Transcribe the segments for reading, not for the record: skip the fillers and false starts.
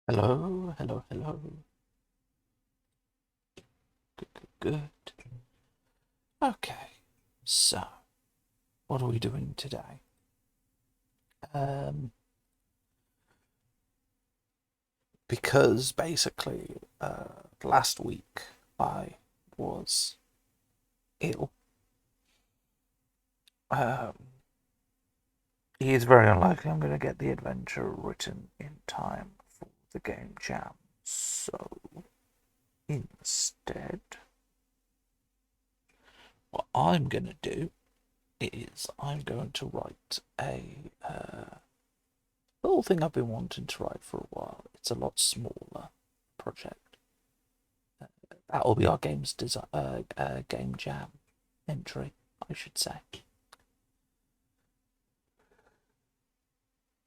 Hello, hello, hello. Good, good, good. Okay, so what are we doing today? Um, because basically, last week I was ill. Um, it is very unlikely I'm going to get the adventure written in time for the game jam. So instead, what I'm going to do is I'm going to write a little thing I've been wanting to write for a while. It's a lot smaller project. That will be our game jam entry, I should say.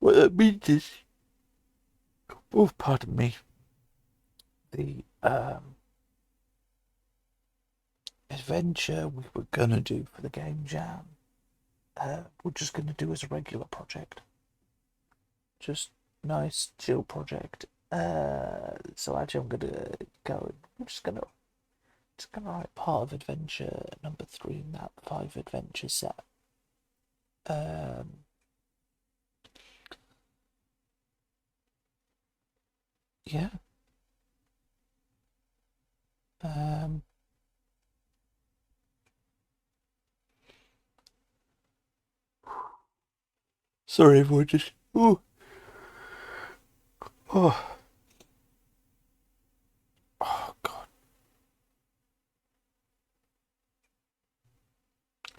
What that means is, oh, pardon me, the adventure we were gonna do for the game jam, we're just gonna do as a regular project. Just nice, chill project. So actually, I'm gonna go. I'm just gonna write part of adventure number 3 in that 5 adventure set. Um, yeah. Um, Sorry, everyone. Just oh, oh God.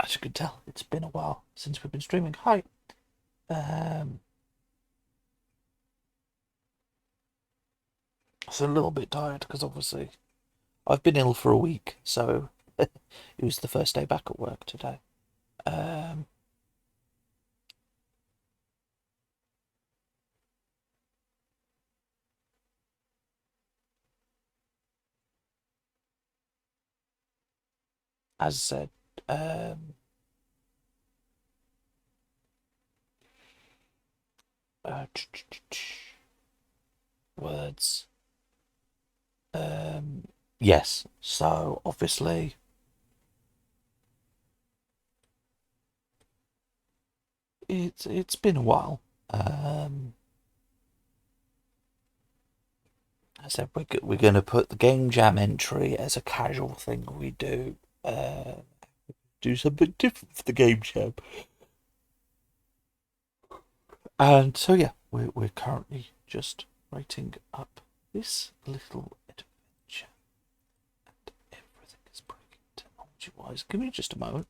As you can tell, it's been a while since we've been streaming. Hi. Um, so a little bit tired because obviously I've been ill for a week, so it was the first day back at work today. Um, as I said, um, uh, words. Um, yes. So obviously, it's been a while. I said we're going to put the game jam entry as a casual thing we do. Do something different for the game jam. And so yeah, we're currently just writing up this little adventure, and everything is breaking technology-wise. Give me just a moment.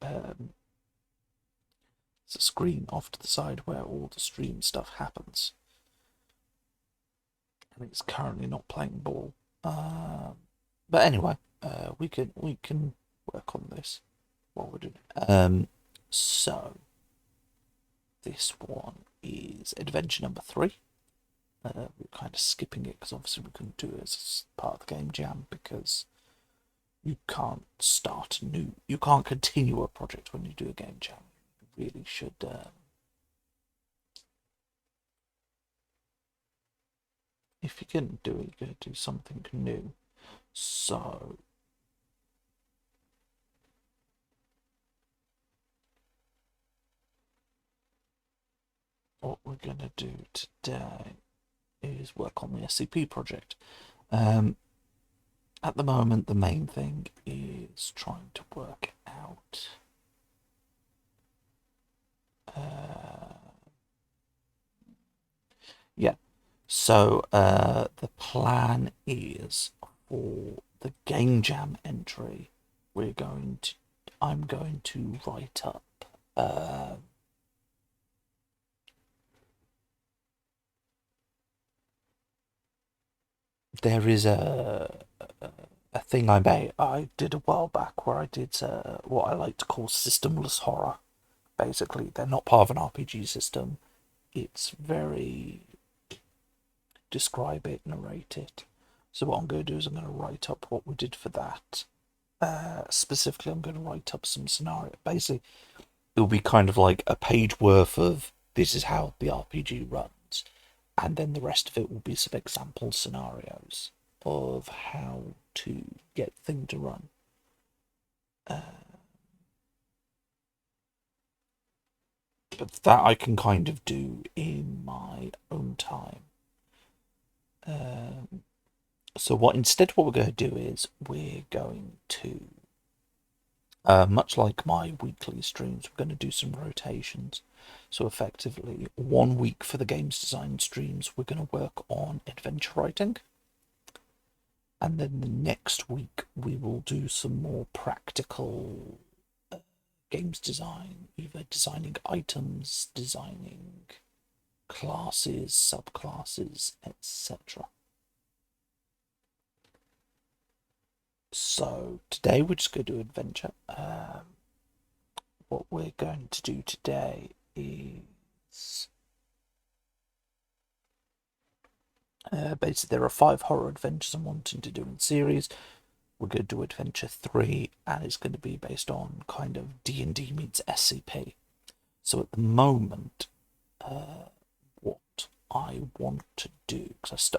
Um, there's a screen off to the side where all the stream stuff happens, and it's currently not playing ball. But anyway, we can work on this while we're doing it. So this one is adventure number 3. We're kind of skipping it because obviously we couldn't do it as part of the game jam because you can't you can't continue a project when you do a game jam. You really should. If you're going to do it, you're going to do something new. So, what we're going to do today is work on the SCP project. Um, at the moment, the main thing is trying to work out yeah. So the plan is for the game jam entry, we're going to I'm going to write up. There is a thing I did a while back where I did what I like to call systemless horror. Basically, they're not part of an RPG system. It's very describe it, narrate it. So what I'm going to do is I'm going to write up what we did for that. Specifically, I'm going to write up some scenario. Basically, it will be kind of like a page worth of this is how the RPG runs, and then the rest of it will be some example scenarios of how to get the thing to run. But that I can kind of do in my own time. So what we're going to do is we're going to, much like my weekly streams, we're going to do some rotations. So effectively, 1 week for the games design streams, we're going to work on adventure writing. And then the next week, we will do some more practical games design, either designing items, designing classes, subclasses, etc. So today we're just going to do adventure. What we're going to do today is basically there are 5 horror adventures I'm wanting to do in series. We're going to do adventure 3, and it's going to be based on kind of D&D meets SCP. So at the moment, what I want to do, because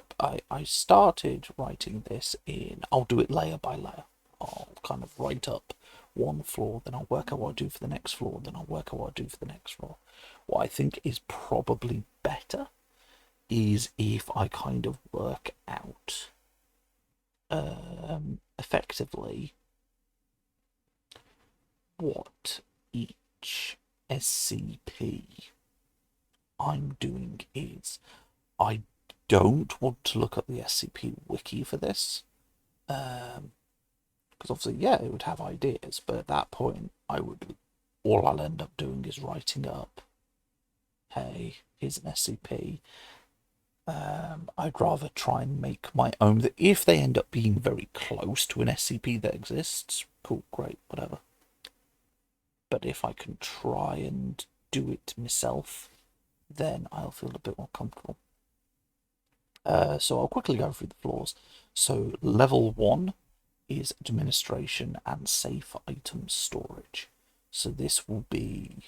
I started writing this in, I'll do it layer by layer. I'll kind of write up one floor, then I'll work out what I do for the next floor, then I'll work out what I do for the next floor. What I think is probably better is if I kind of work out effectively what each SCP I'm doing is. I don't want to look at the SCP wiki for this, because obviously, yeah, it would have ideas, but at that point, all I'll end up doing is writing up, hey, here's an SCP. I'd rather try and make my own. If they end up being very close to an SCP that exists, cool, great, whatever. But if I can try and do it myself, then I'll feel a bit more comfortable. So I'll quickly go through the floors. So level 1 is administration and safe item storage. So this will be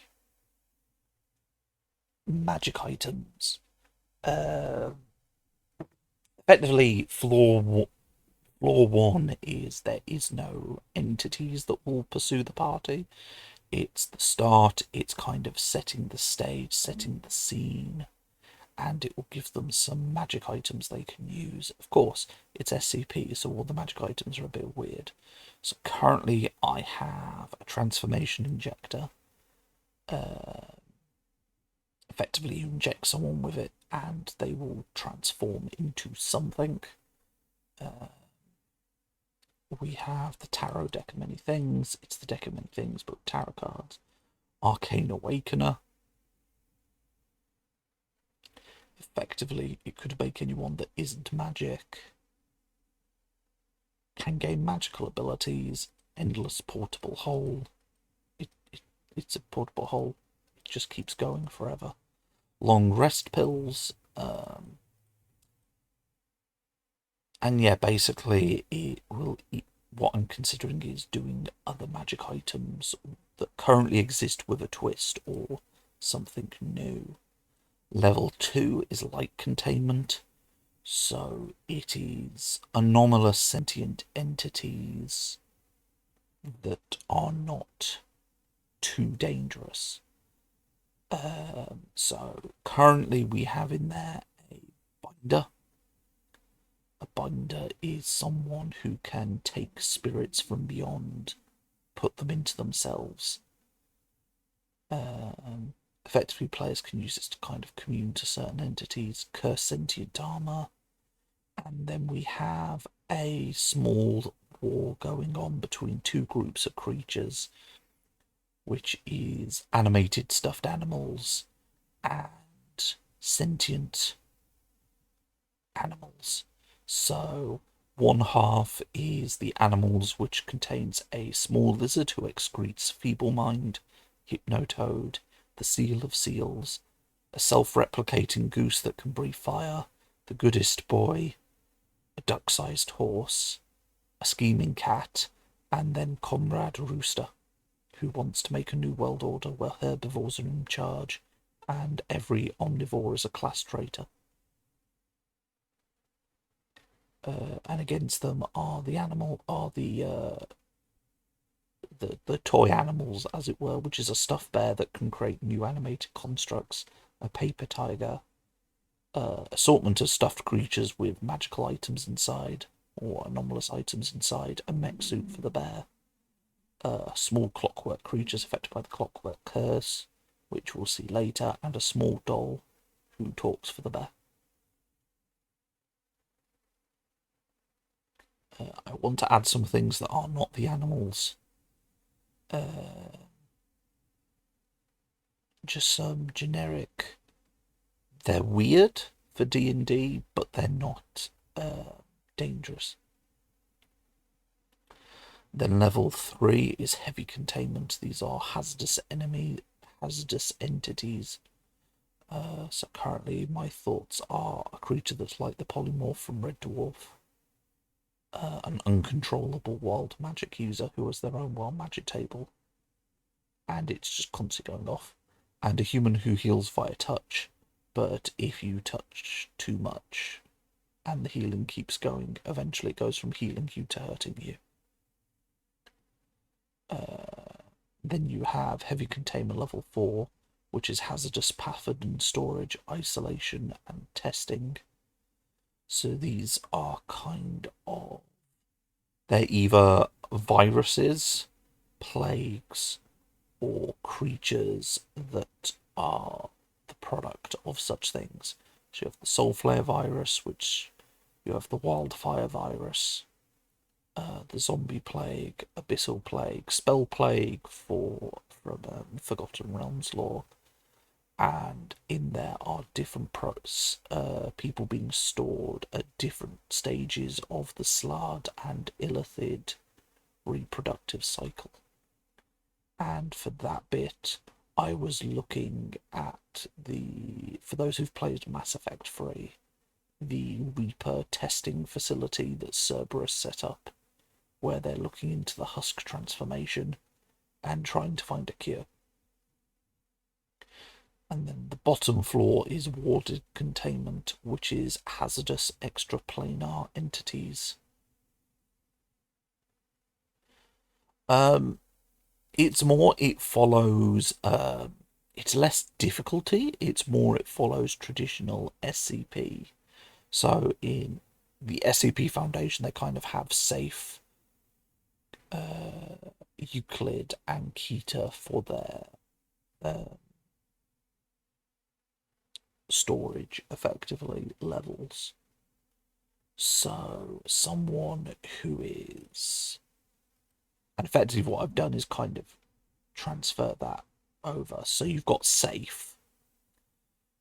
magic items. Effectively, floor 1 is there is no entities that will pursue the party. It's the start, it's kind of setting the stage, setting the scene, and it will give them some magic items they can use. Of course, it's SCP, so all the magic items are a bit weird. So currently I have a transformation injector. Effectively, you inject someone with it and they will transform into something. We have the Tarot deck of many things. It's the deck of many things, but tarot cards. Arcane Awakener. Effectively, it could make anyone that isn't magic. Can gain magical abilities. Endless portable hole. It's a portable hole. It just keeps going forever. Long rest pills. And yeah, basically, what I'm considering is doing other magic items that currently exist with a twist or something new. Level 2 is light containment. So it is anomalous sentient entities that are not too dangerous. So currently we have in there a binder. A binder is someone who can take spirits from beyond, put them into themselves. Effectively, players can use this to kind of commune to certain entities, curse sentient armor, and then we have a small war going on between 2 groups of creatures, which is animated stuffed animals and sentient animals. So one half is the animals, which contains a small lizard who excretes feeble mind, Hypnotoad, the seal of seals, a self-replicating goose that can breathe fire, the goodest boy, a duck-sized horse, a scheming cat, and then Comrade Rooster, who wants to make a new world order where herbivores are in charge and every omnivore is a class traitor. and against them are the toy animals, as it were, which is a stuffed bear that can create new animated constructs, a paper tiger, assortment of stuffed creatures with magical items inside or anomalous items inside, a mech suit for the bear, small clockwork creatures affected by the clockwork curse, which we'll see later, and a small doll who talks for the bear. I want to add some things that are not the animals. Just some generic. They're weird for D&D, but they're not dangerous. Then level 3 is heavy containment. These are hazardous entities. So currently my thoughts are a creature that's like the polymorph from Red Dwarf, an uncontrollable wild magic user who has their own wild magic table, and it's just constantly going off, and a human who heals via touch, but if you touch too much and the healing keeps going, eventually it goes from healing you to hurting you. Then you have heavy containment level 4, which is hazardous pathogen storage, isolation, and testing. So these are they're either viruses, plagues, or creatures that are the product of such things. So you have the Soul Flare virus, which you have the Wildfire virus, the Zombie Plague, Abyssal Plague, Spell Plague from Forgotten Realms lore, and in there are different people being stored at different stages of the Slard and Illithid reproductive cycle. And for that bit, I was looking at for those who've played Mass Effect 3, the Reaper testing facility that Cerberus set up, where they're looking into the husk transformation and trying to find a cure. And then the bottom floor is warded containment, which is hazardous extraplanar entities. It follows, it's less difficulty, it follows traditional SCP. So in the SCP Foundation, they kind of have safe, Euclid and Keter for their storage, effectively, levels. So someone who is... And effectively what I've done is kind of transfer that over. So you've got safe.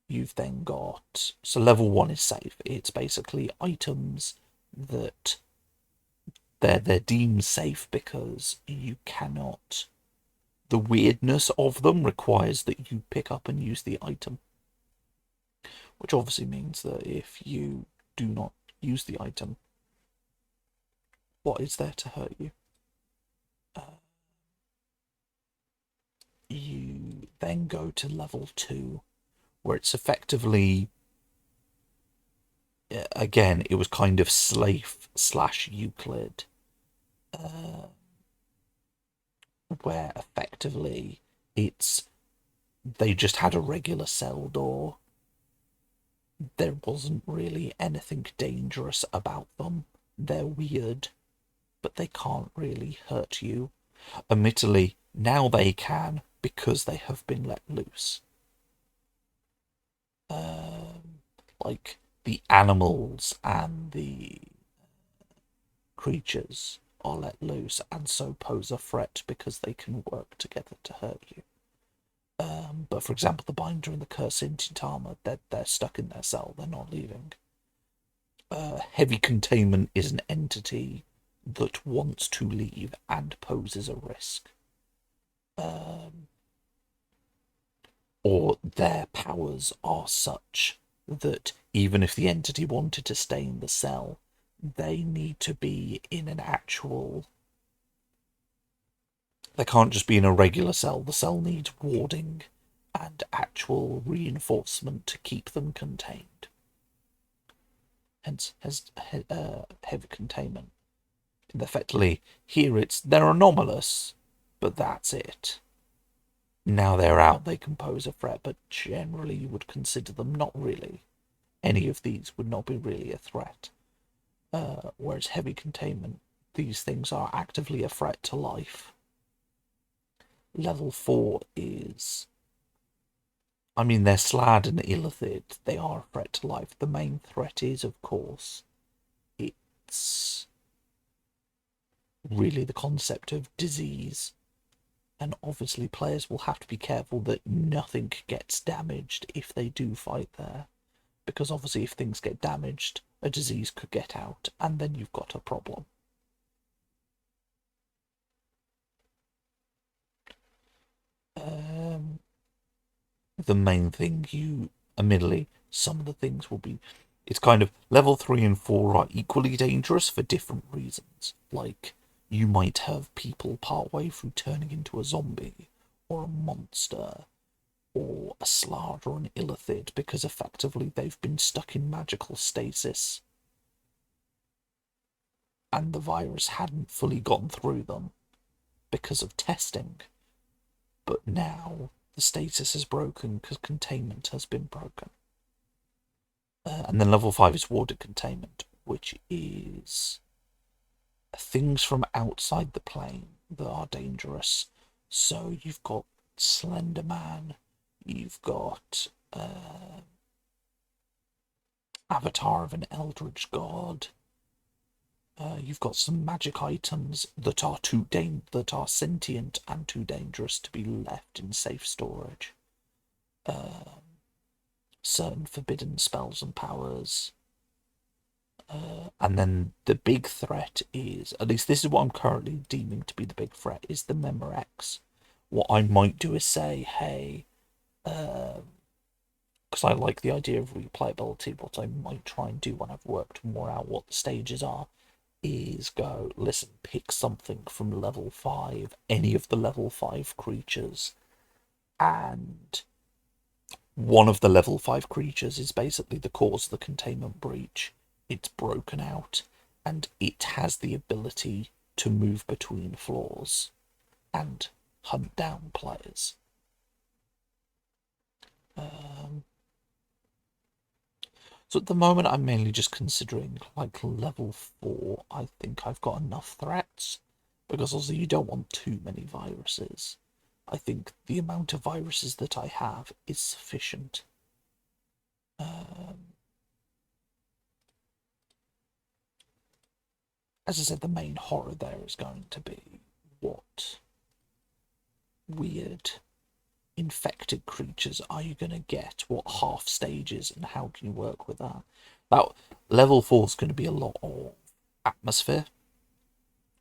You've then got... So level 1 is safe. It's basically items that they're deemed safe because you cannot... The weirdness of them requires that you pick up and use the item. Which obviously means that if you do not use the item, what is there to hurt you? You then go to level 2, where it's effectively, again, it was kind of Slave / Euclid, where effectively they just had a regular cell door. There wasn't really anything dangerous about them. They're weird, but they can't really hurt you. Admittedly, now they can, because they have been let loose. Like the animals and the creatures are let loose and so pose a threat because they can work together to hurt you. But for example, the Binder and the Cursed Armor, they're stuck in their cell, they're not leaving. Heavy Containment is an entity that wants to leave and poses a risk. Or their powers are such that even if the entity wanted to stay in the cell, they need to be in an actual... They can't just be in a regular cell. The cell needs warding and actual reinforcement to keep them contained. hence has heavy containment. And effectively, here they're anomalous, but that's it. Now they're out, they can pose a threat, but generally you would consider them not really. Any of these would not be really a threat. Whereas heavy containment, these things are actively a threat to life. Level 4 is... I mean, they're Slad and Illithid. They are a threat to life. The main threat is, of course, it's really the concept of disease. And obviously players will have to be careful that nothing gets damaged if they do fight there. Because obviously if things get damaged, a disease could get out, and then you've got a problem. The main thing admittedly, some of the things will be... It's kind of level 3 and 4 are equally dangerous for different reasons. Like, you might have people partway through turning into a zombie, or a monster, or a Slard or an Illithid, because effectively they've been stuck in magical stasis and the virus hadn't fully gone through them because of testing. But now the stasis is broken because containment has been broken. And then level 5 is warded containment, which is things from outside the plane that are dangerous. So you've got Slender Man, you've got Avatar of an Eldritch God, you've got some magic items that are sentient and too dangerous to be left in safe storage. Certain forbidden spells and powers. And then the big threat is, at least this is what I'm currently deeming to be the big threat, is the Memorex. What I might do is say, hey, because I like the idea of replayability, what I might try and do when I've worked more out what the stages are, is go, listen, pick something from level 5, any of the level 5 creatures, and one of the level 5 creatures is basically the cause of the containment breach. It's broken out, and it has the ability to move between floors and hunt down players. So at the moment I'm mainly just considering like level 4. I think I've got enough threats, because also you don't want too many viruses. I think the amount of viruses that I have is sufficient. As I said, the main horror there is going to be what weird infected creatures are you going to get, what half stages, and how can you work with that. That level 4 is going to be a lot of atmosphere.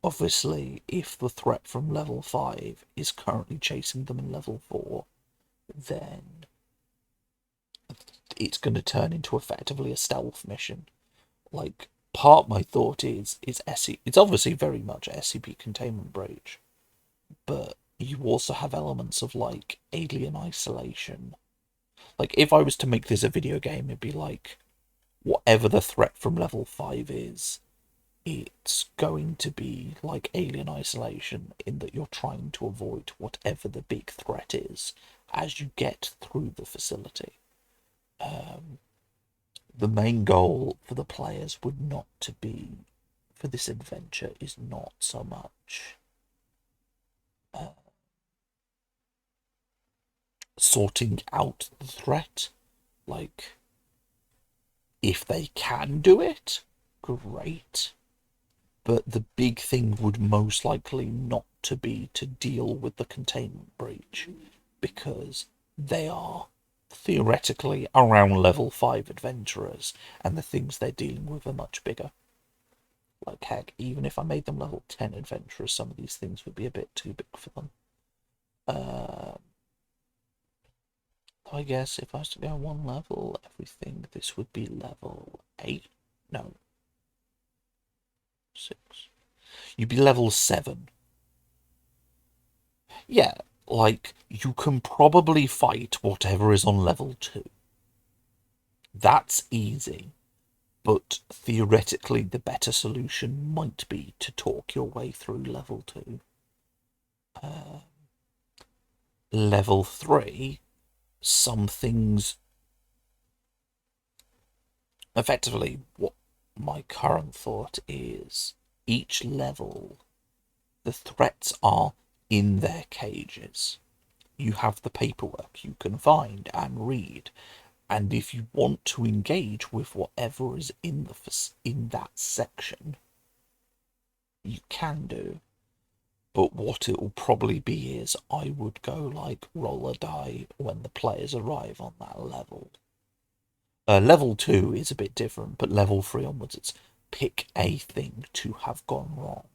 Obviously, if the threat from level 5 is currently chasing them in level 4, then it's going to turn into effectively a stealth mission. Like, part of my thought is it's obviously very much SCP containment breach, but you also have elements of like alien isolation. Like, if I was to make this a video game, it'd be like, whatever the threat from level 5 is, it's going to be like alien isolation, in that you're trying to avoid whatever the big threat is as you get through the facility. The main goal for the players would not to be, for this adventure, is not so much sorting out the threat. Like, if they can do it, great. But the big thing would most likely not to be to deal with the containment breach, because they are theoretically around level 5 adventurers, and the things they're dealing with are much bigger. Like, heck, even if I made them level 10 adventurers, some of these things would be a bit too big for them. I guess if I was to go one level, everything, this would be level 8. No. 6. You'd be level 7. Yeah, like, you can probably fight whatever is on level 2. That's easy. But theoretically the better solution might be to talk your way through level 2. Level 3, some things... Effectively, what my current thought is, each level, the threats are in their cages. You have the paperwork you can find and read, and if you want to engage with whatever is in that section, you can do. But what it will probably be is I would go like roll a die when the players arrive on that level. Level 2 is a bit different, but level 3 onwards, it's pick a thing to have gone wrong.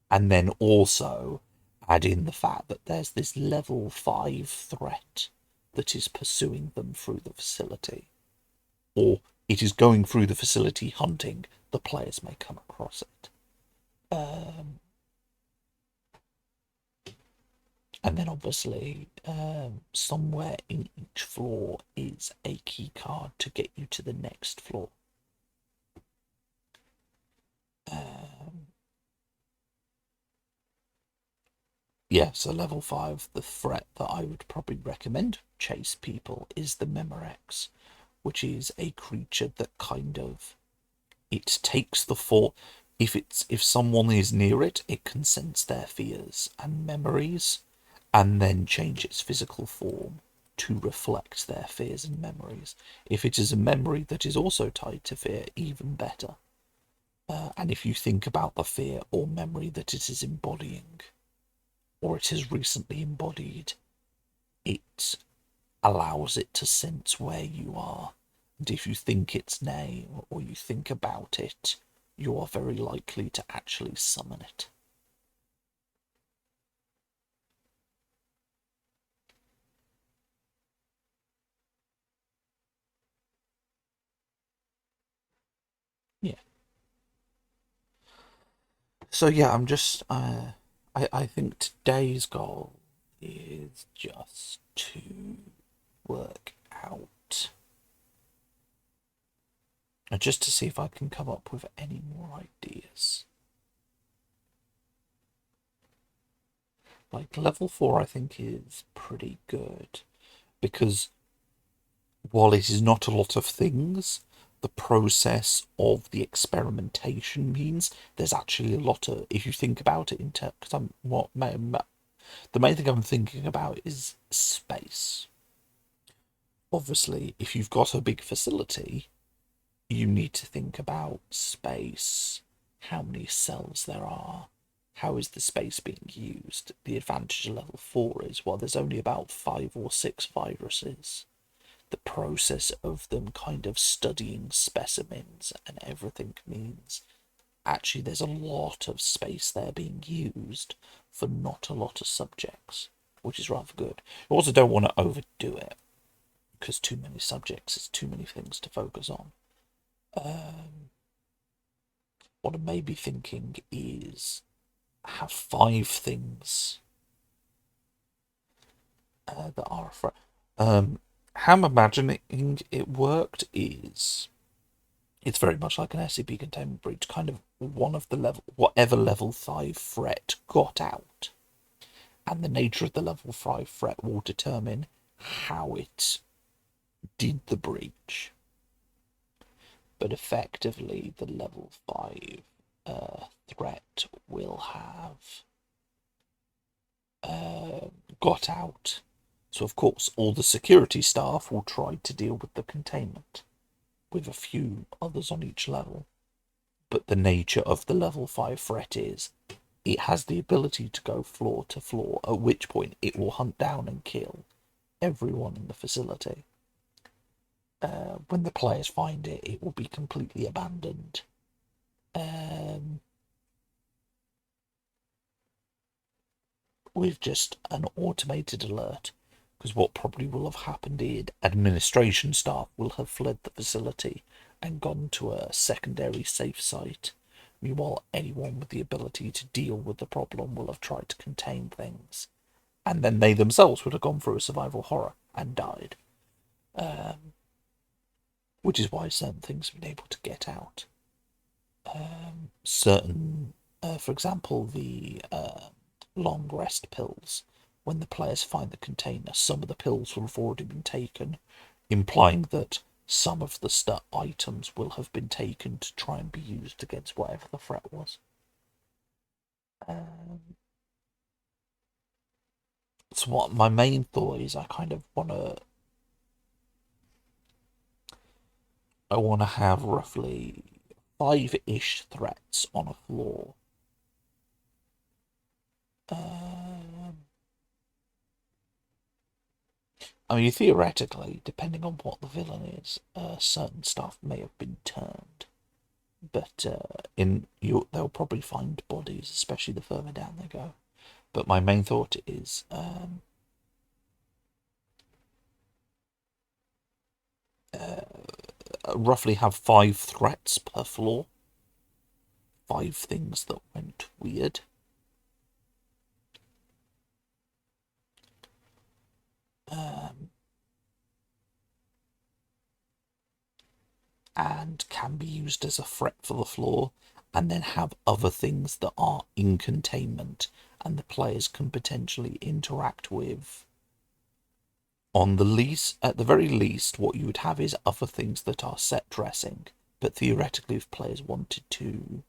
And then also add in the fact that there's this level 5 threat that is pursuing them through the facility. Or it is going through the facility hunting. The players may come across it. And then obviously, somewhere in each floor is a key card to get you to the next floor. Yeah, so level 5, the threat that I would probably recommend chase people is the Memorex, which is a creature that kind of... It takes the form... If someone is near it, it can sense their fears and memories, and then change its physical form to reflect their fears and memories. If it is a memory that is also tied to fear, even better. And if you think about the fear or memory that it is embodying, or it has recently embodied, it allows it to sense where you are. And if you think its name or you think about it, you are very likely to actually summon it. Yeah. So yeah, I'm just... I think today's goal is just to work out... just to see if I can come up with any more ideas. Like, level 4 I think is pretty good, because while it is not a lot of things, the process of the experimentation means there's actually a lot of... If you think about it in terms... the main thing I'm thinking about is space. Obviously, if you've got a big facility, you need to think about space, how many cells there are, how is the space being used. The advantage of level 4 is, while there's only about 5 or 6 viruses, the process of them kind of studying specimens and everything means actually there's a lot of space there being used for not a lot of subjects, which is rather good. You also don't want to overdo it, because too many subjects is too many things to focus on. What I may be thinking is have 5 things that are a threat. How I'm imagining it worked is it's very much like an SCP containment breach. Kind of one of the whatever level 5 threat got out, and the nature of the level 5 threat will determine how it did the breach. But effectively, the level 5 threat will have got out. So, of course, all the security staff will try to deal with the containment, with a few others on each level. But the nature of the level 5 threat is it has the ability to go floor to floor, at which point it will hunt down and kill everyone in the facility. When the players find it, it will be completely abandoned. With just an automated alert, because what probably will have happened is administration staff will have fled the facility and gone to a secondary safe site. Meanwhile, anyone with the ability to deal with the problem will have tried to contain things, and then they themselves would have gone through a survival horror and died. which is why certain things have been able to get out. Certain, for example, the long rest pills. When the players find the container, some of the pills will have already been taken, implying that some of the items will have been taken to try and be used against whatever the threat was. So what my main thought is, I want to have roughly 5-ish threats on a floor. I mean, theoretically, depending on what the villain is, certain stuff may have been turned, but they'll probably find bodies, especially the further down they go. But my main thought is roughly have 5 threats per floor, 5 things that went weird. And can be used as a threat for the floor, and then have other things that are in containment and the players can potentially interact with. At the very least, what you would have is other things that are set dressing, but theoretically, if players wanted to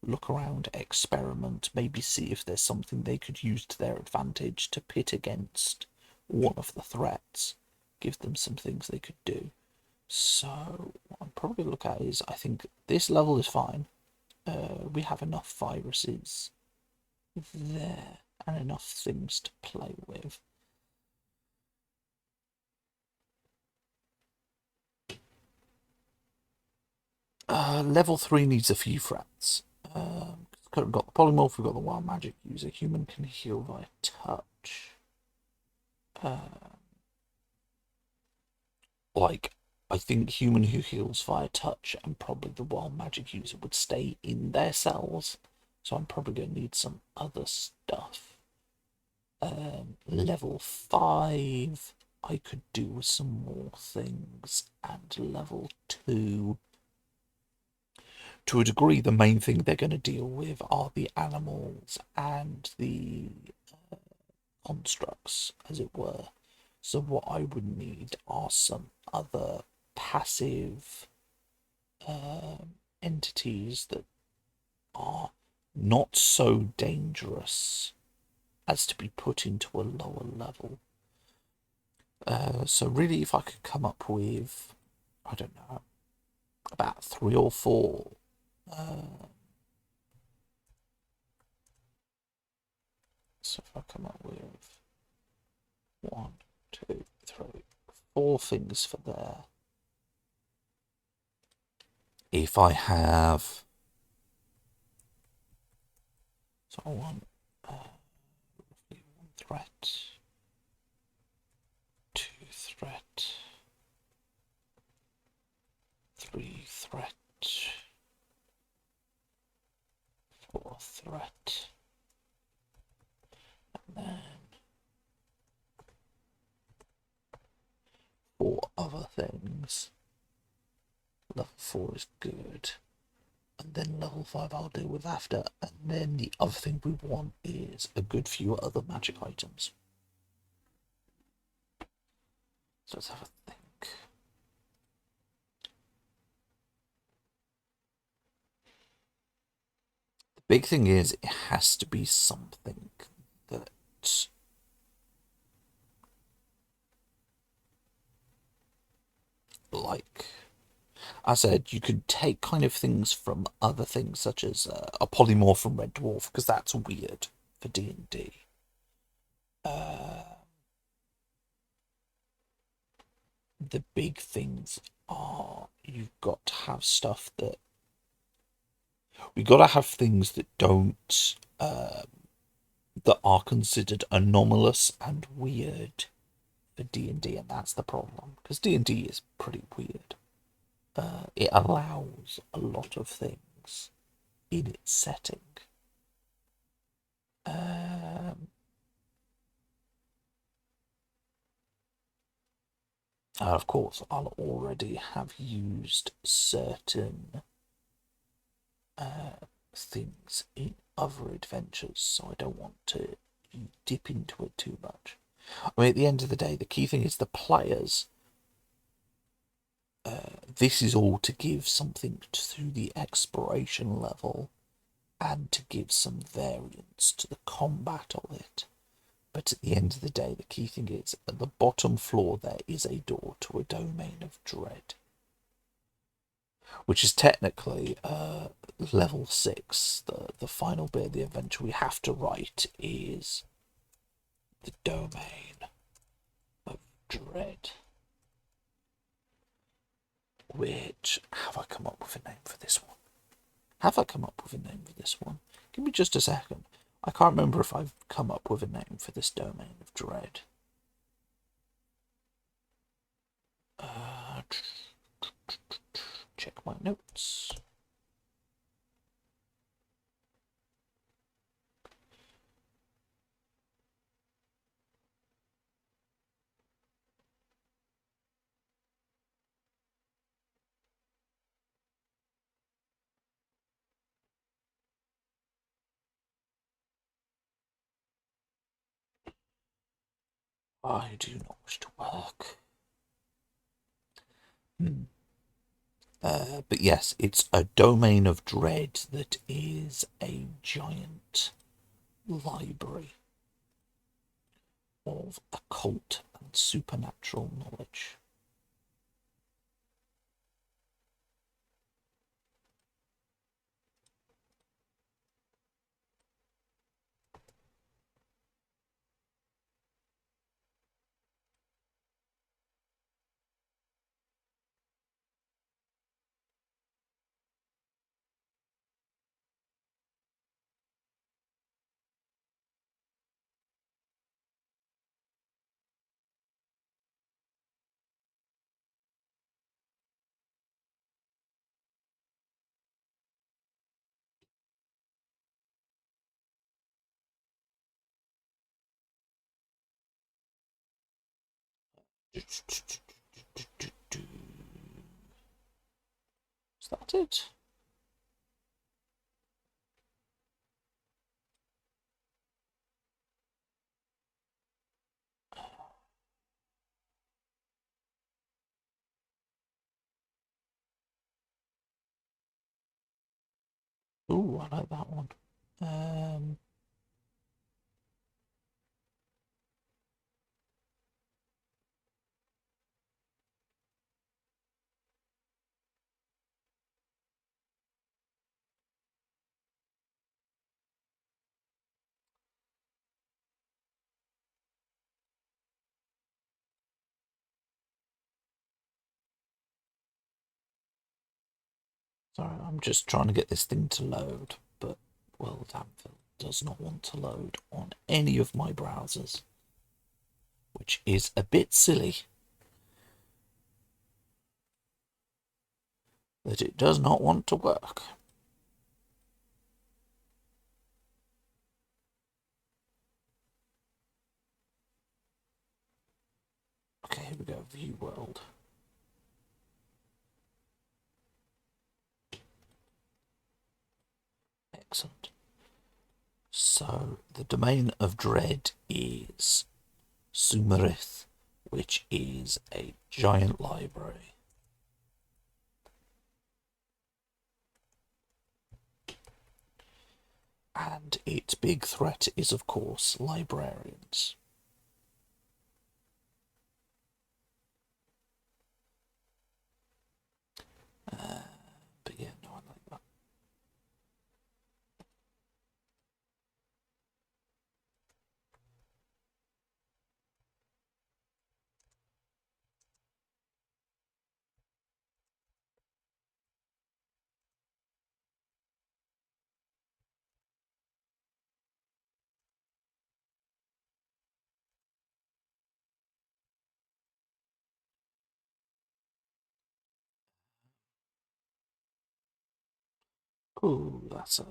look around, experiment, maybe see if there's something they could use to their advantage to pit against one of the threats, give them some things they could do. So what I'm probably going to look at is, I think this level is fine. We have enough viruses there and enough things to play with. Level 3 needs a few threats. We've got the polymorph, we've got the wild magic user. Human can heal via touch. I think human who heals via touch and probably the wild magic user would stay in their cells. So I'm probably going to need some other stuff. Level 5, I could do with some more things. And level 2, to a degree, the main thing they're going to deal with are the animals and the constructs, as it were. So what I would need are some other passive entities that are not so dangerous as to be put into a lower level. So really, if I could come up with, I don't know, about 3 or 4 so if I come up with 1, 2, 3, 4 things for there. If I have, so I want 1 threat, 2 threat, 3 threat, 4 threat, and then 4 other things. Level 4 is good. And then level 5 I'll deal with after. And then the other thing we want is a good few other magic items. So let's have a think. The big thing is it has to be something that like I said, you could take kind of things from other things, such as a polymorph from Red Dwarf, because that's weird for D&D. The big things are you've got to have stuff that we've got to have things that don't that are considered anomalous and weird for D&D, and that's the problem because D&D is pretty weird. It allows a lot of things in its setting. Of course, I'll already have used certain things in other adventures, so I don't want to dip into it too much. I mean, at the end of the day, the key thing is the players. This is all to give something to the exploration level and to give some variance to the combat of it. But at the end of the day, the key thing is at the bottom floor there is a door to a domain of dread, which is technically level 6. The final bit of the adventure we have to write is the domain of dread. Which, have I come up with a name for this one? Give me just a second. I can't remember if I've come up with a name for this domain of dread. Check my notes. I do not wish to work. But yes, it's a domain of dread that is a giant library of occult and supernatural knowledge. Is that it? Ooh, I like that one. Sorry, I'm just trying to get this thing to load, but World Anvil does not want to load on any of my browsers, which is a bit silly that it does not want to work. Okay, here we go, view world. Excellent. So the domain of dread is Sumerith, which is a giant library. And its big threat is, of course, librarians. But yeah, no, I like that. Ooh, that's a...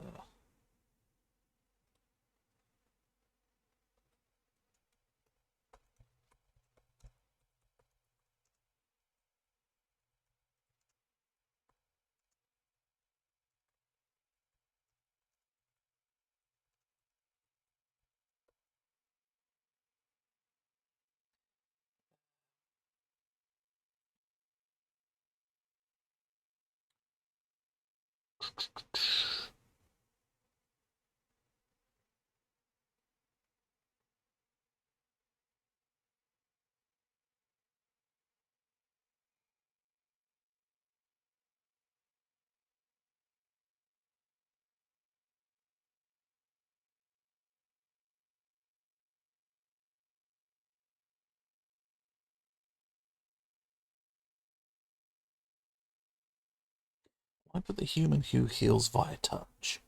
I put the human who heals via touch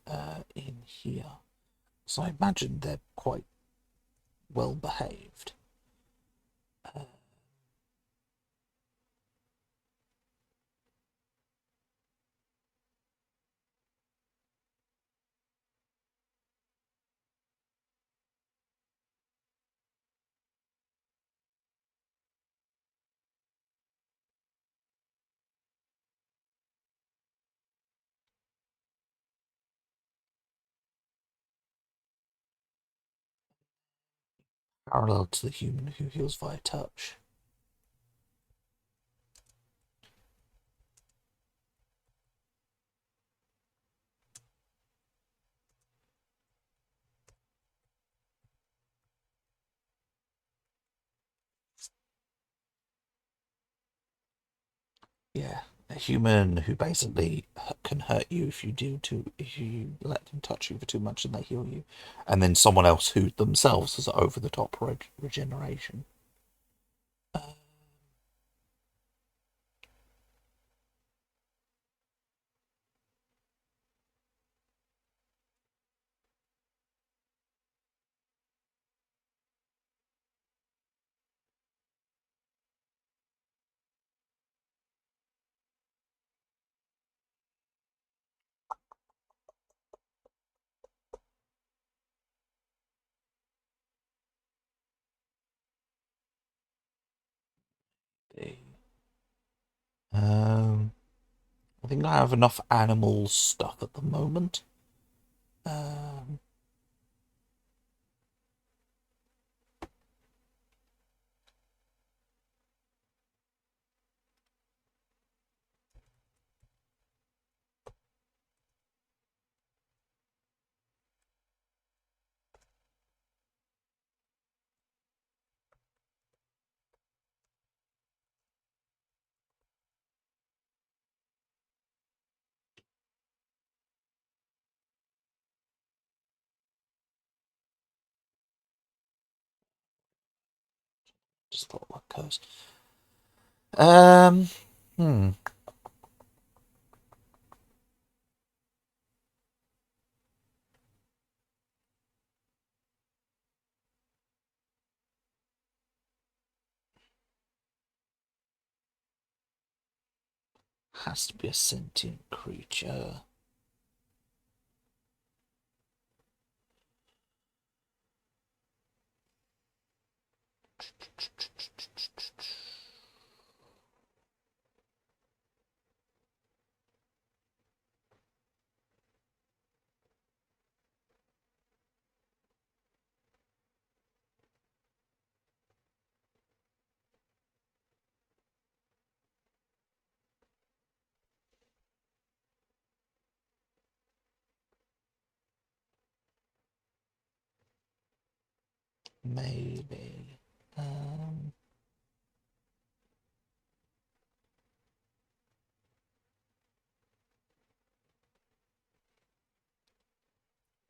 in here. So I imagine they're quite well behaved. Parallel to the human who heals via touch. Yeah, a human who basically can hurt you if you let them touch you for too much and they heal you, and then someone else who themselves has over the top regeneration. Um, I think I have enough animal stuff at the moment. Um, just thought that goes. Um, hmm. Has to be a sentient creature. Maybe. Um,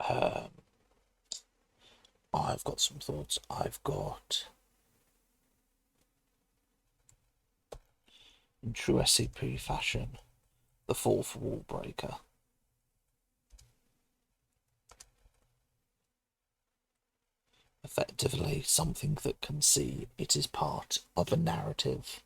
um, I've got some thoughts. I've got, in true SCP fashion, the fourth wall breaker. Effectively, something that can see it is part of a narrative.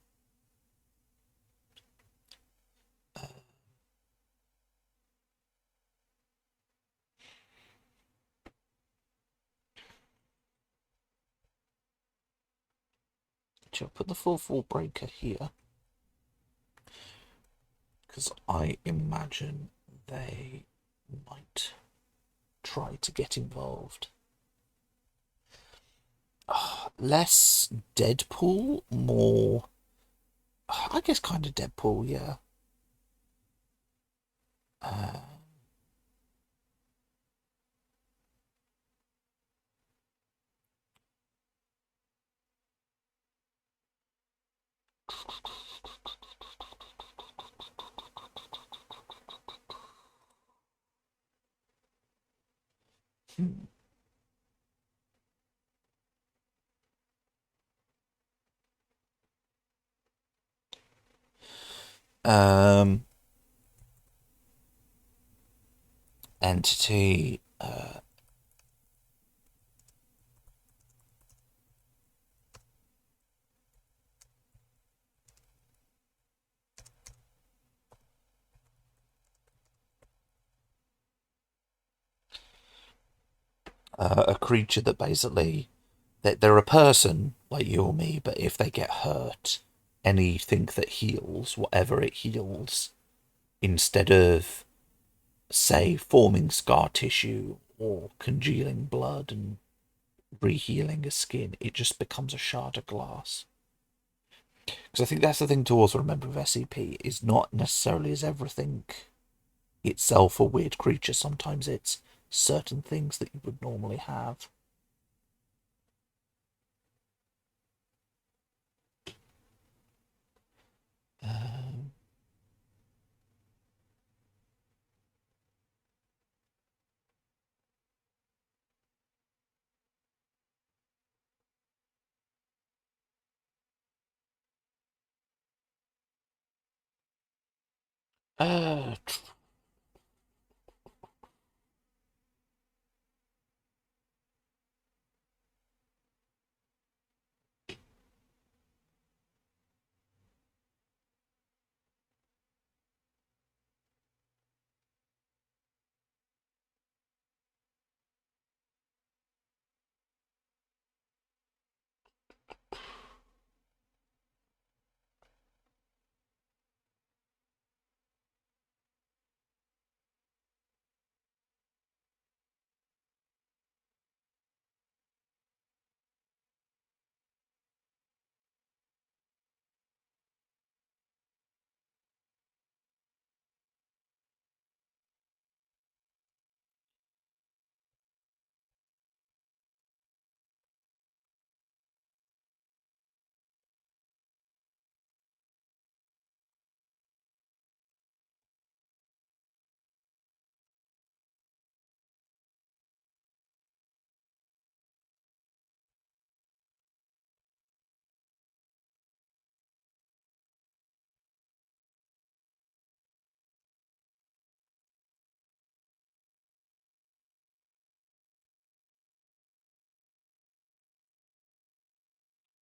Shall I put the fourth wall breaker here? Because I imagine they might try to get involved. Less Deadpool, more. I guess kind of Deadpool, yeah. Uh, hmm. um, Entity. A creature that basically they're a person like you or me, but if they get hurt, anything that heals, whatever it heals, instead of say forming scar tissue or congealing blood and rehealing a skin, it just becomes a shard of glass. Because I think that's the thing to also remember with SCP is not necessarily is everything itself a weird creature. Sometimes it's certain things that you would normally have. Um, uh,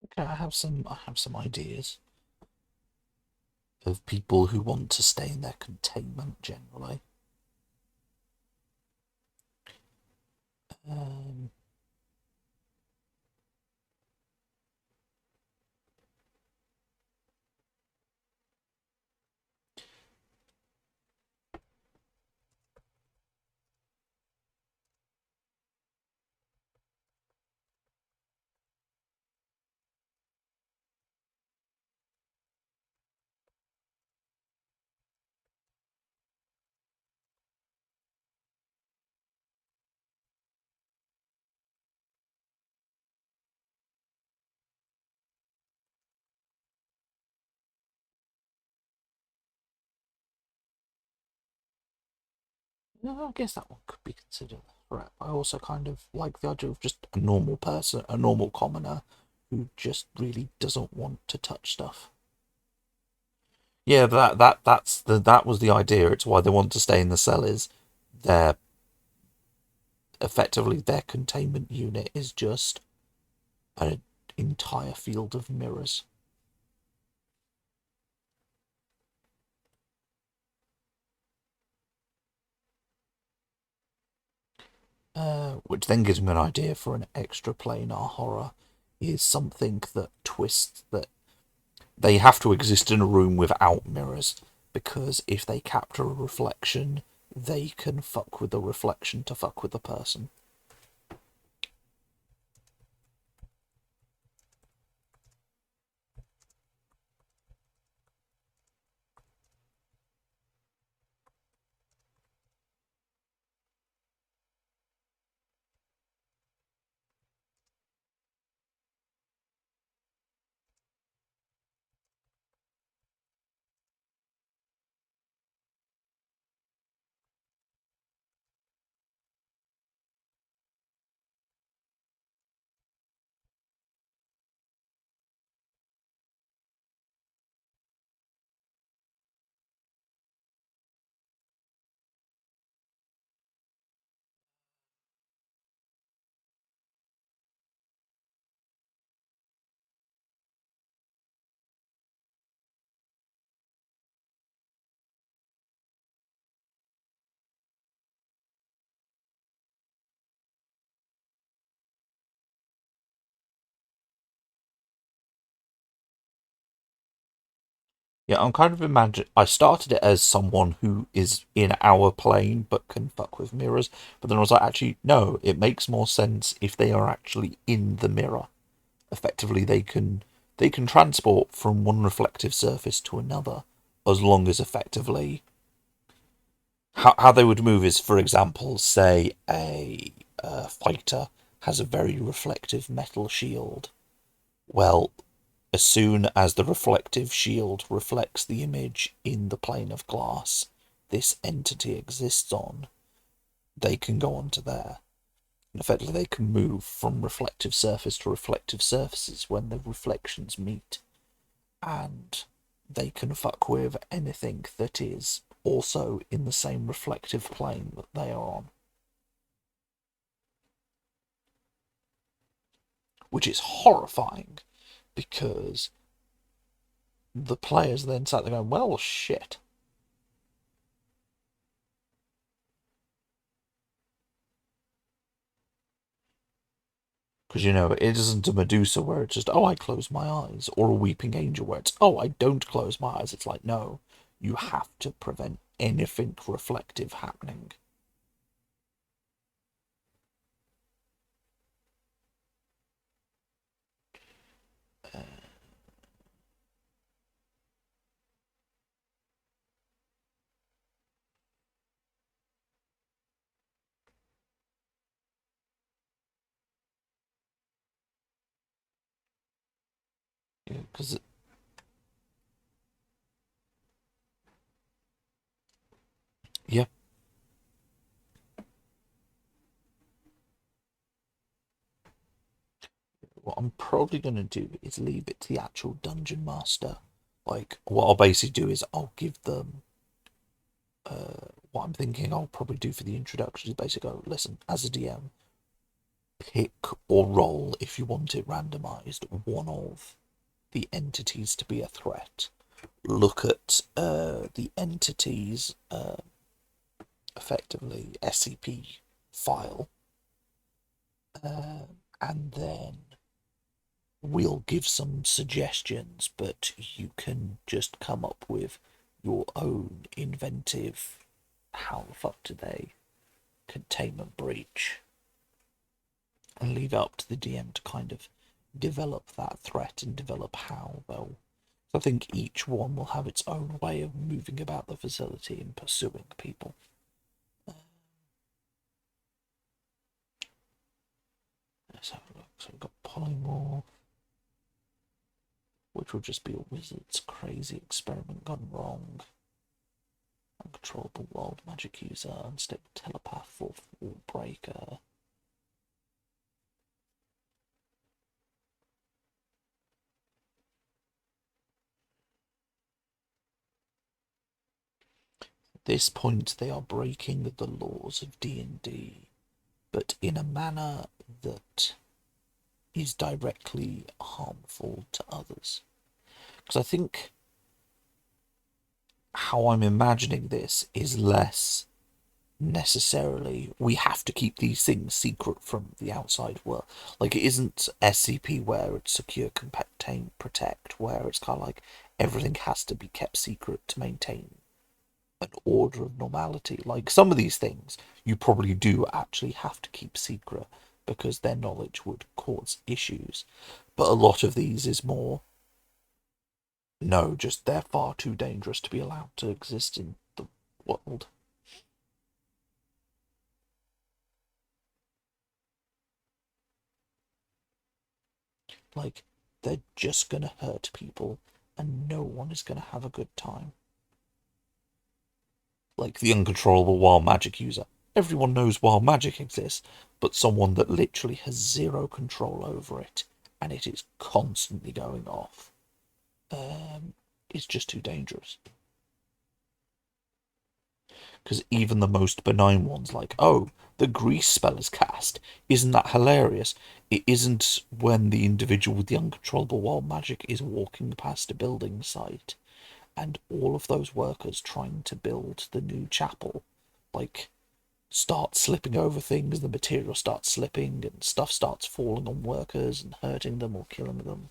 okay, I have some ideas of people who want to stay in their containment generally. Um, no, I guess that one could be considered a threat. I also kind of like the idea of just a normal person, a normal commoner who just really doesn't want to touch stuff. Yeah, that was the idea. It's why they want to stay in the cell. Is their effectively their containment unit is just an entire field of mirrors. Which then gives me an idea for an extra planar horror is something that twists that they have to exist in a room without mirrors because if they capture a reflection, they can fuck with the reflection to fuck with the person. Yeah, I'm kind of imagine. I started it as someone who is in our plane but can fuck with mirrors, but then I was like, actually, no. It makes more sense if they are actually in the mirror. Effectively, they can transport from one reflective surface to another, as long as effectively how they would move is, for example, say a fighter has a very reflective metal shield. Well, as soon as the reflective shield reflects the image in the plane of glass this entity exists on, they can go onto there. And effectively, they can move from reflective surface to reflective surfaces when the reflections meet. And they can fuck with anything that is also in the same reflective plane that they are on. Which is horrifying because the players then sat there going, well, shit. Because, it isn't a Medusa where it's just, oh, I close my eyes, or a Weeping Angel where it's, oh, I don't close my eyes. It's like, no, you have to prevent anything reflective happening. Because, yeah, what I'm probably going to do is leave it to the actual dungeon master. Like, what I'll basically do is I'll give them what I'm thinking I'll probably do for the introduction is basically go, listen, as a DM, pick or roll, if you want it randomized, one of the entities to be a threat. Look at the entity's effectively SCP file, and then we'll give some suggestions, but you can just come up with your own inventive. How the fuck do they containment breach? And leave it up to the DM to kind of develop that threat and develop how they'll. I think each one will have its own way of moving about the facility and pursuing people. Let's have a look. So we've got polymorph, which will just be a wizard's crazy experiment gone wrong. Uncontrollable world magic user, unstable telepath, fourth wall breaker. At this point, they are breaking the laws of D&D, but in a manner that is directly harmful to others. Because I think how I'm imagining this is less necessarily we have to keep these things secret from the outside world. Like, it isn't SCP where it's secure, contain, protect, where it's kind of like everything has to be kept secret to maintain an order of normality. Like, some of these things you probably do actually have to keep secret because their knowledge would cause issues. But a lot of these is more, no, just they're far too dangerous to be allowed to exist in the world. Like, they're just gonna hurt people and no one is gonna have a good time. Like the uncontrollable wild magic user. Everyone knows wild magic exists, but someone that literally has zero control over it and it is constantly going off is just too dangerous. Because even the most benign ones, like, oh, the grease spell is cast, isn't that hilarious? It isn't when the individual with the uncontrollable wild magic is walking past a building site and all of those workers trying to build the new chapel, like, start slipping over things, the material starts slipping and stuff starts falling on workers and hurting them or killing them.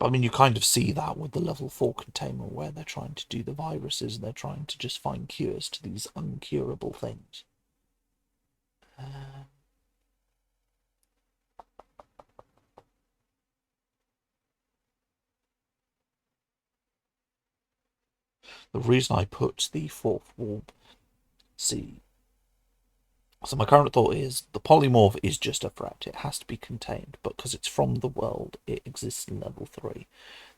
I mean, you kind of see that with the level 4 containment where they're trying to do the viruses and they're trying to just find cures to these uncurable things. Uh, the reason I put the fourth wall, see, so my current thought is the polymorph is just a threat. It has to be contained, but because it's from the world, it exists in level 3.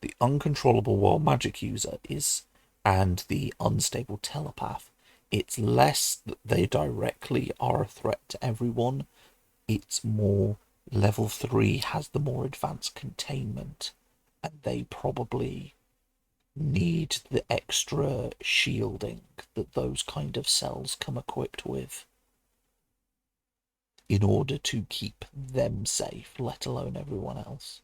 The uncontrollable world magic user is, and the unstable telepath, it's less that they directly are a threat to everyone, it's more level 3 has the more advanced containment, and they probably need the extra shielding that those kind of cells come equipped with in order to keep them safe, let alone everyone else.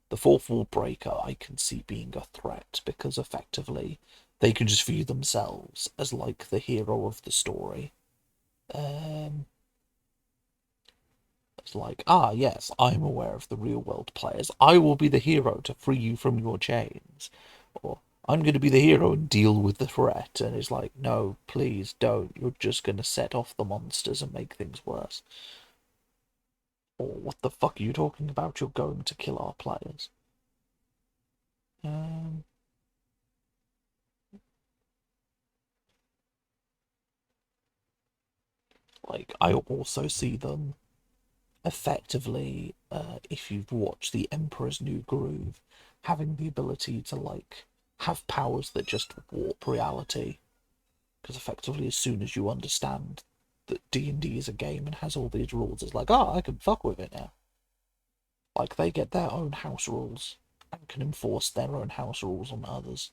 The fourth wall breaker I can see being a threat because effectively they can just view themselves as like the hero of the story. It's like, ah, yes, I'm aware of the real world players. I will be the hero to free you from your chains. Or I'm going to be the hero and deal with the threat. And it's like, no, please don't. You're just going to set off the monsters and make things worse. Or what the fuck are you talking about? You're going to kill our players. Um, like, I also see them effectively, if you've watched The Emperor's New Groove, having the ability to, like, have powers that just warp reality. Because effectively, as soon as you understand that D&D is a game and has all these rules, it's like, oh, I can fuck with it now. Like, they get their own house rules and can enforce their own house rules on others.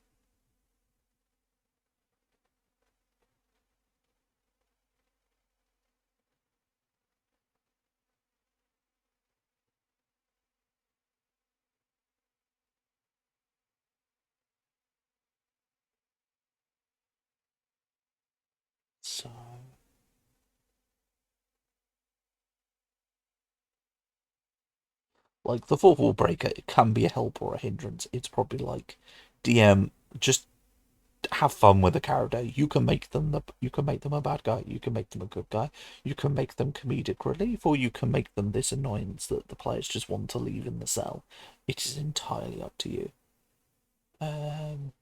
So, like, the fourth wall breaker, it can be a help or a hindrance. It's probably like, DM, just have fun with the character. You can make them a bad guy, you can make them a good guy, you can make them comedic relief, or you can make them this annoyance that the players just want to leave in the cell. It is entirely up to you. Um,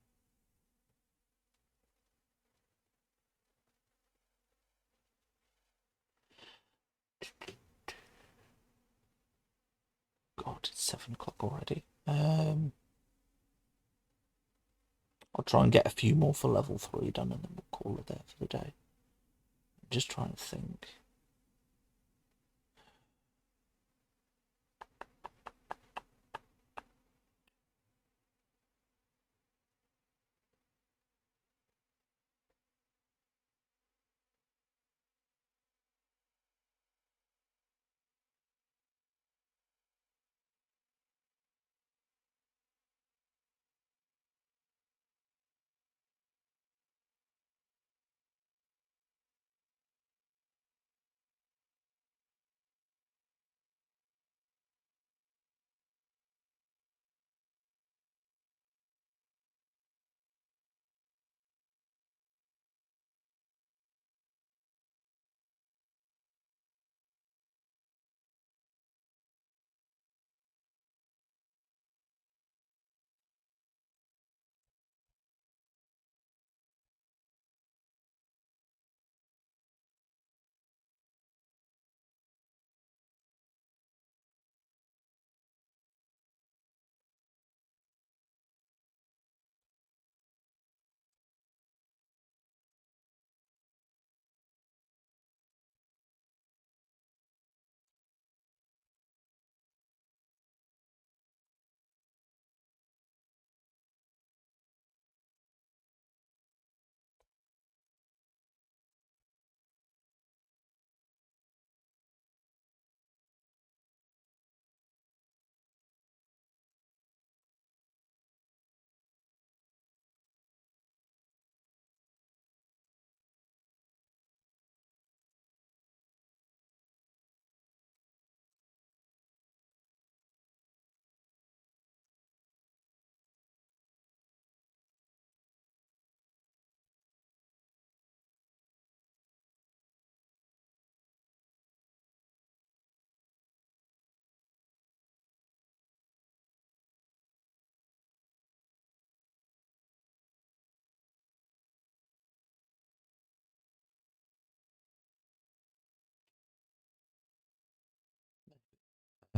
God, it's 7 o'clock already. I'll try and get a few more for level 3 done and then we'll call it there for the day. I'm just trying to think.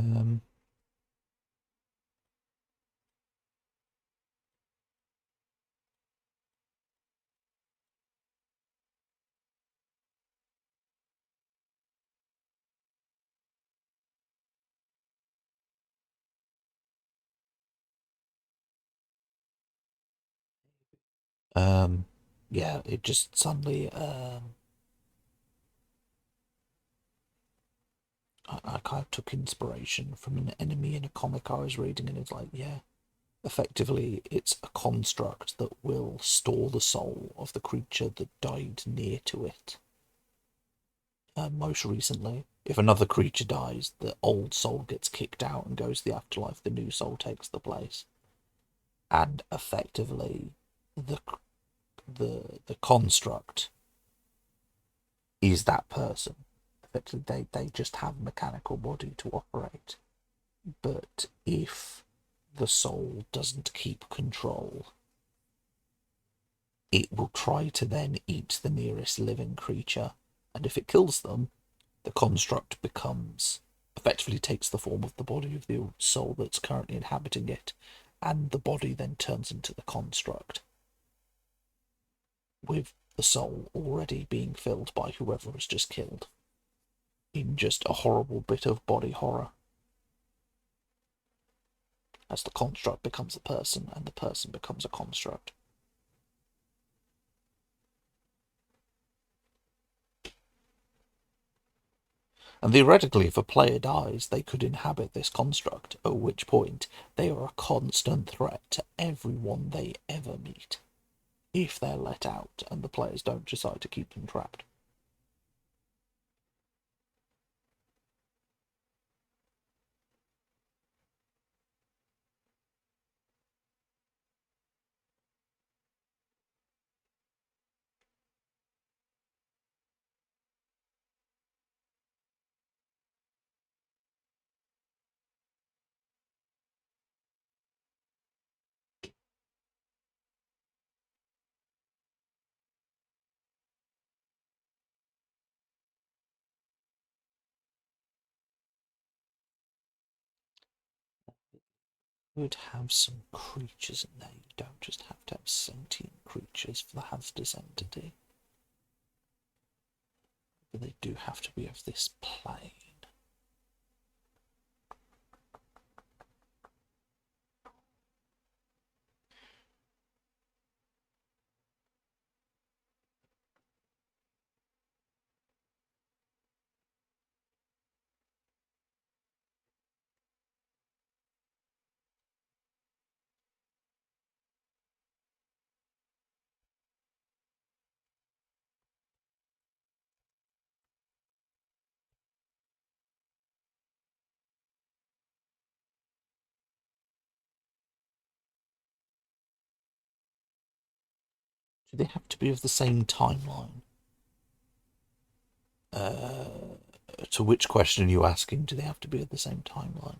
Um, um, yeah, it just suddenly, I kind of took inspiration from an enemy in a comic I was reading, and it's like, yeah, effectively, it's a construct that will store the soul of the creature that died near to it. Most recently, if another creature dies, the old soul gets kicked out and goes to the afterlife. The new soul takes the place, and effectively, the the construct is that person. Effectively, they just have a mechanical body to operate. But if the soul doesn't keep control, it will try to then eat the nearest living creature, and if it kills them, the construct becomes effectively takes the form of the body of the soul that's currently inhabiting it, and the body then turns into the construct, with the soul already being filled by whoever was just killed, in just a horrible bit of body horror, as the construct becomes a person and the person becomes a construct. And theoretically, if a player dies, they could inhabit this construct, at which point they are a constant threat to everyone they ever meet, if they're let out and the players don't decide to keep them trapped. You would have some creatures in there. You don't just have to have sentient creatures for the hazardous entity. But they do have to be of this plane. Do they have to be of the same timeline? To which question are you asking? Do they have to be of the same timeline?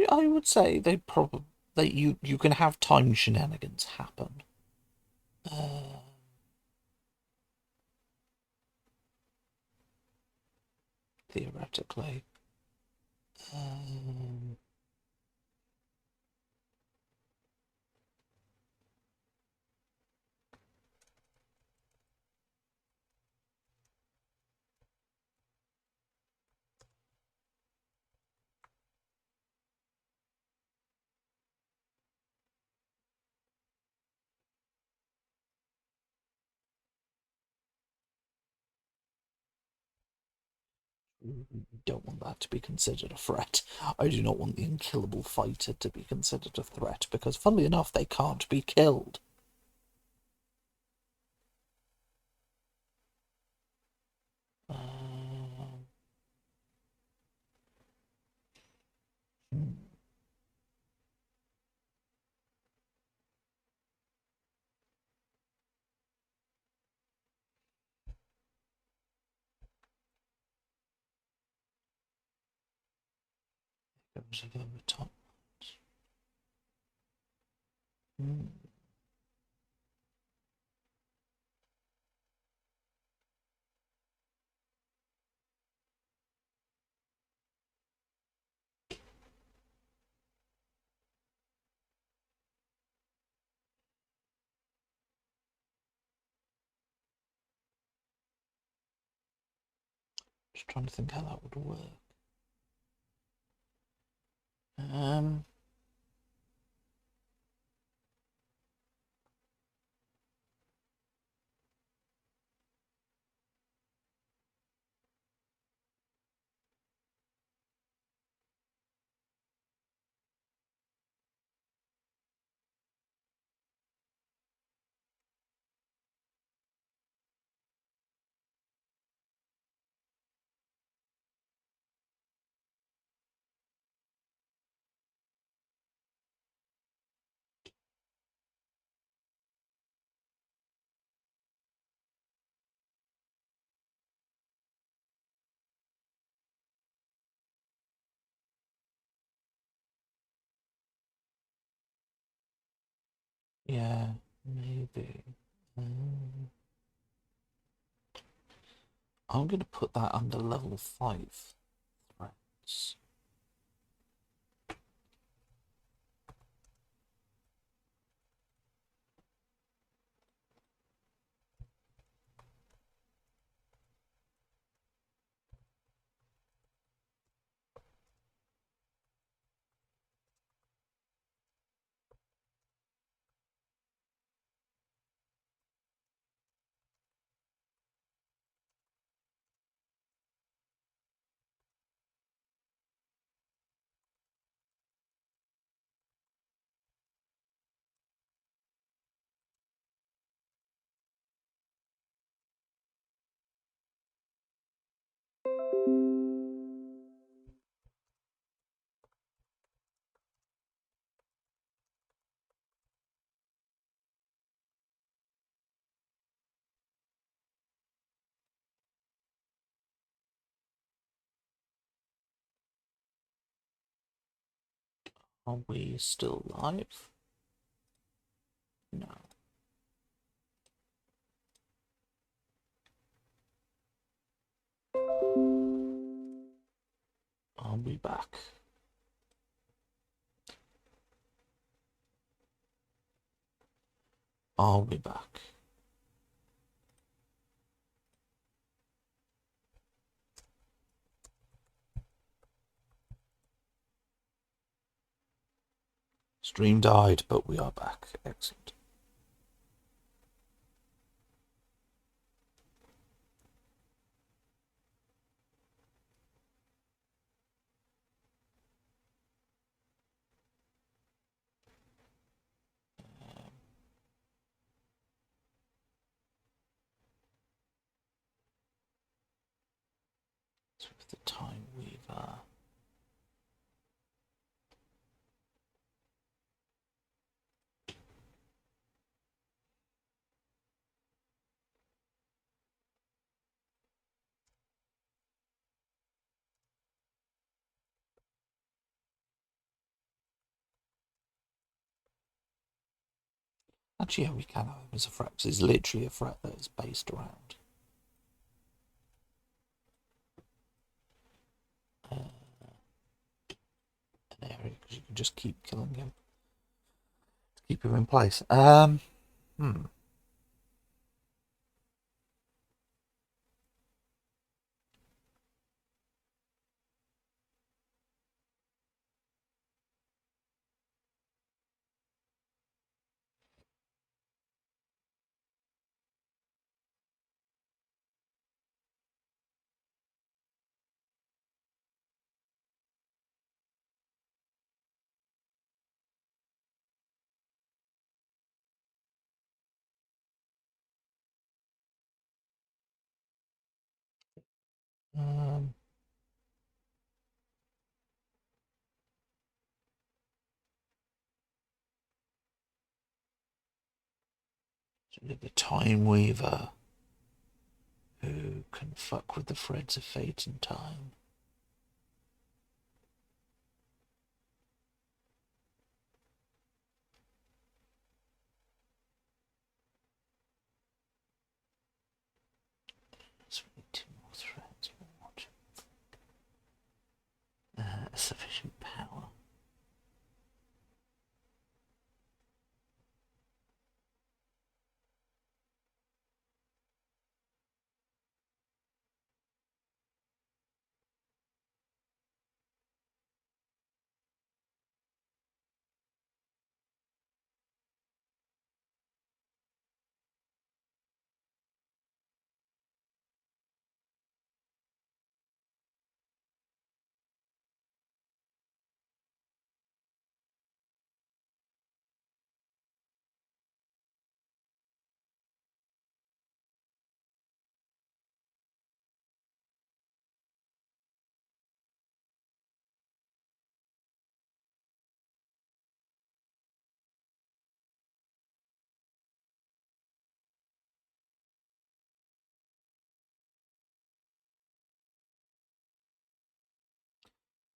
I would say they probably you can have time shenanigans happen. Uh, Theoretically. Um, you don't want that to be considered a threat. I do not want the unkillable fighter to be considered a threat because, funnily enough, they can't be killed. Um, hmm. Was it over the top? Hmm. Just trying to think how that would work. Um, yeah, maybe. I'm going to put that under level 5 threats. Are we still live? No. Are we back? Are we back? Stream died, but we are back. Excellent. So with the time weaver. Actually, yeah, we can have him as a threat because it's literally a threat that is based around an area because you can just keep killing him to keep him in place. Um, so the time weaver who can fuck with the threads of fate and time.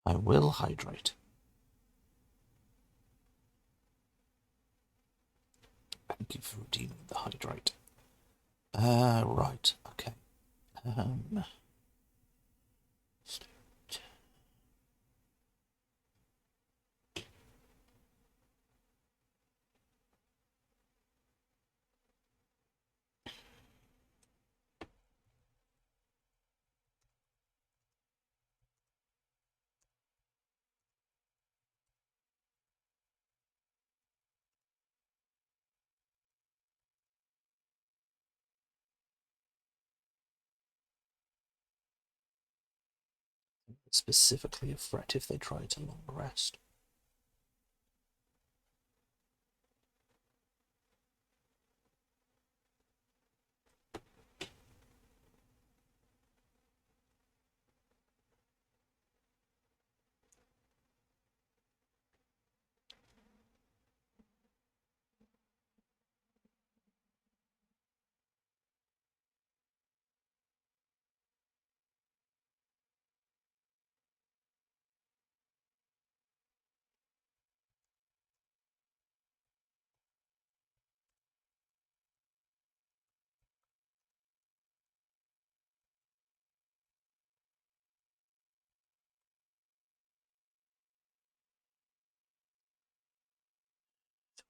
I will hydrate. Thank you for redeeming the hydrate. Right, okay. Specifically a threat if they try to long rest.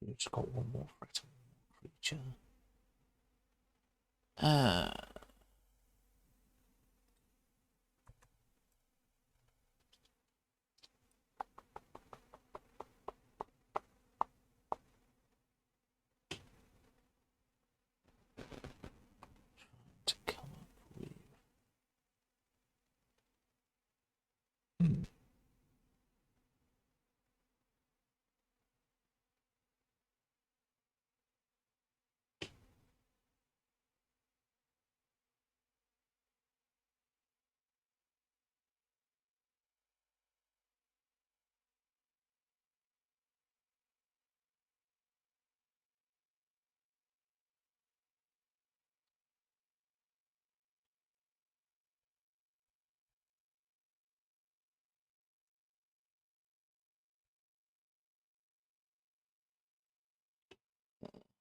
We've just got one more threat on one creature. To come up with.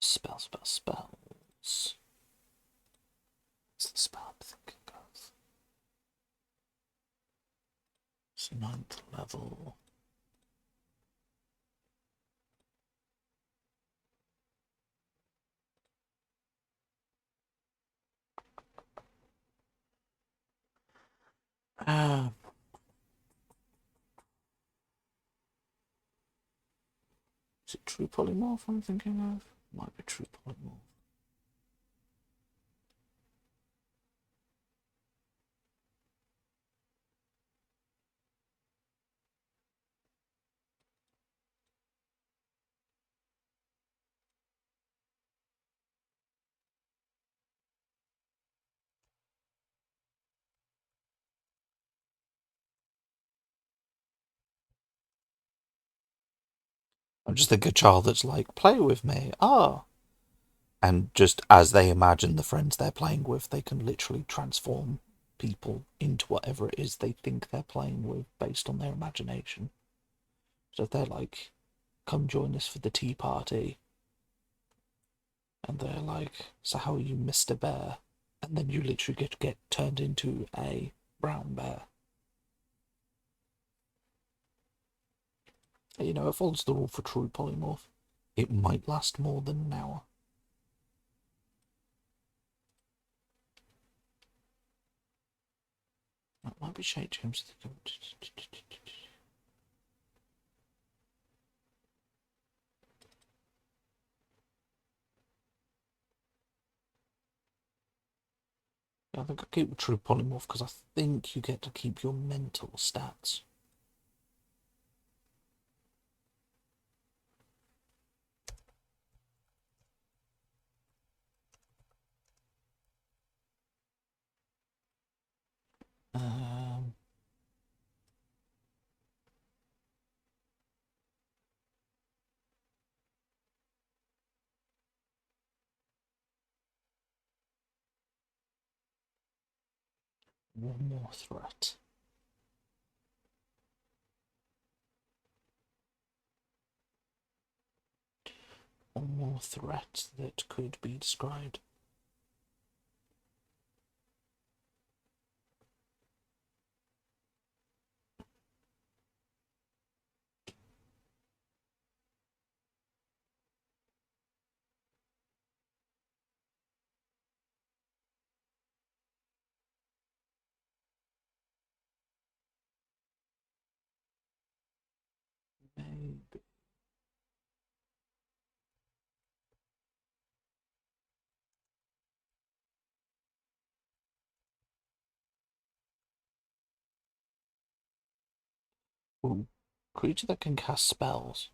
Spells. What's the spell I'm thinking of? It's 9th level. Is it True Polymorph I'm thinking of? Might be True Polymorph. I'm just thinking a child that's like, play with me. And just as they imagine the friends they're playing with, they can literally transform people into whatever it is they think they're playing with based on their imagination. So if they're like, come join us for the tea party, and they're like, so how are you, Mr. Bear? And then you literally get turned into a brown bear. You know, it follows the rule for True Polymorph. It might last more than an hour. That might be Shay James. I think I'll keep with True Polymorph because I think you get to keep your mental stats. One more threat. or threat that could be described. Maybe. Ooh. Creature that can cast spells.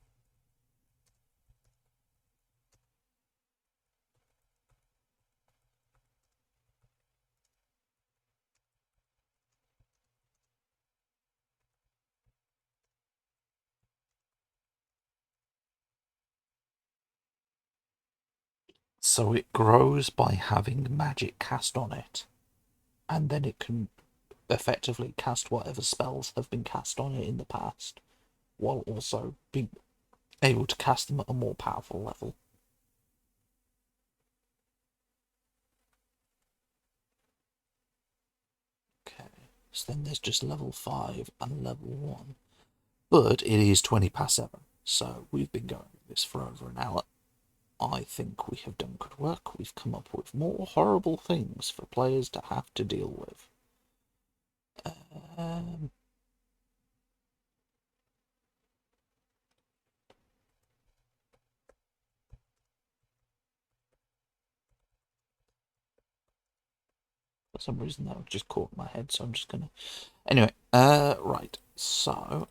So it grows by having magic cast on it, and then it can effectively cast whatever spells have been cast on it in the past, while also being able to cast them at a more powerful level. Okay, so then there's just level 5 and level 1. But it is 20 past 7, so we've been going with this for over an hour. I think we have done good work. We've come up with more horrible things for players to have to deal with. Um, for some reason that just caught my head, so I'm just gonna. Anyway, right. So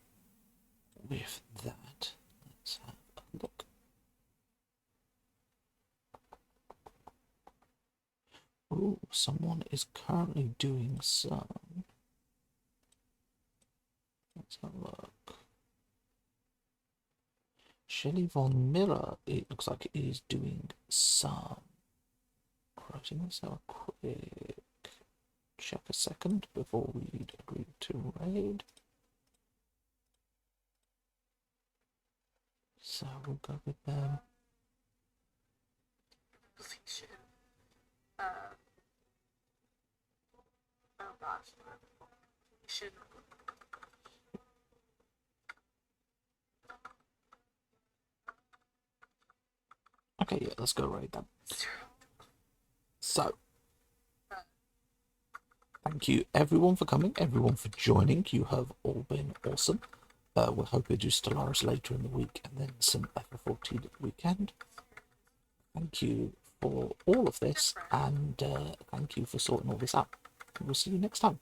with that, let's have a look. Ooh, someone is currently doing some. Let's have a look. Shelley Von Miller, it looks like it is doing some. Writing this out quick. Check a second before we agree to raid. So we'll go with them. Okay, yeah, let's go raid them. So, thank you everyone for coming, everyone for joining. You have all been awesome. We'll hope we do Stellaris later in the week and then some FF14 at the weekend. Thank you for all of this, and thank you for sorting all this out. We'll see you next time.